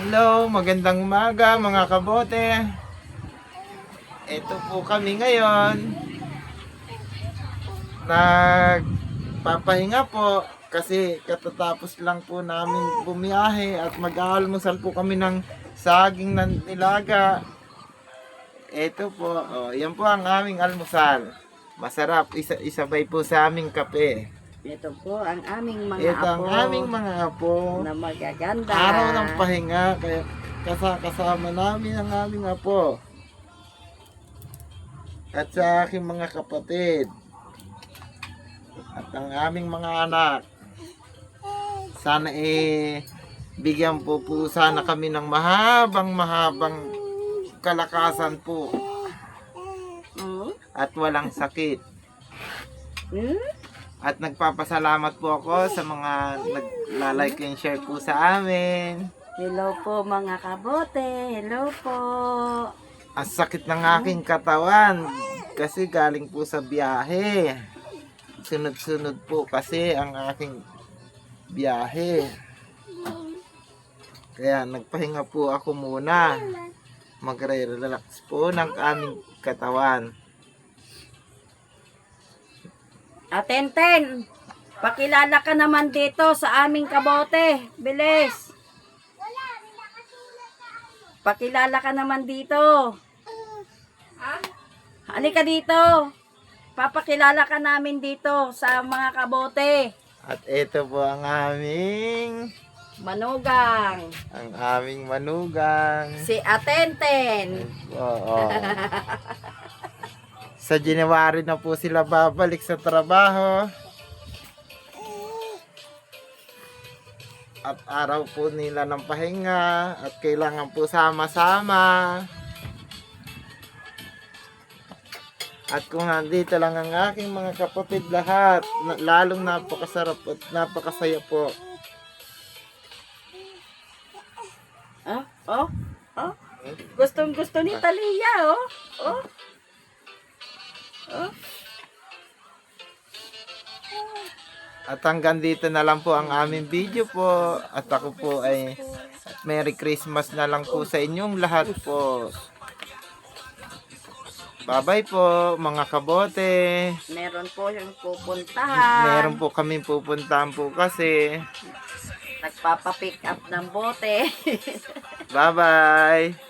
Hello, magandang umaga mga kabote. Ito po kami ngayon. Nagpapahinga po kasi katatapos lang po namin bumiyahe at mag-aalmusal po kami ng saging na nilaga. Ito po, yan po ang aming almusal. Masarap, isabay po sa aming kape. Ito po ang aming mga Ito ang apo aming mga apo. na magaganda. Araw ng pahinga, kaya kasama namin ang aming apo. At sa aking mga kapatid. At ang aming mga anak. Sana bigyan po sana kami ng mahabang kalakasan po. At walang sakit. At nagpapasalamat po ako sa mga nagla-like and share po sa amin. Hello po mga kabote. Hello po. Ang sakit ng aking katawan kasi galing po sa biyahe. Sunod-sunod po kasi ang aking biyahe. Kaya nagpahinga po ako muna. Magre-relax po ng aming katawan. Atenten, pakilala ka naman dito sa aming kabote. Bilis. Pakilala ka naman dito. Halika dito. Papakilala ka namin dito sa mga kabote. At ito po ang aming Manugang. manugang. Si Atenten. Oo. Sa January na po sila babalik sa trabaho. At araw po nila ng pahinga at kailangan po sama-sama. At kung nandito lang ang aking mga kapatid lahat, lalong napakasarap at napakasaya po. Gustong gusto ni Talia, oh. Oh. At hanggang dito na lang po ang aming video po. At ako po ay Merry Christmas na lang po sa inyong lahat po. Bye-bye po mga kabote. Meron po yung pupuntahan. Meron po kami pupuntahan po kasi. Nagpapapick up ng bote. Bye-bye.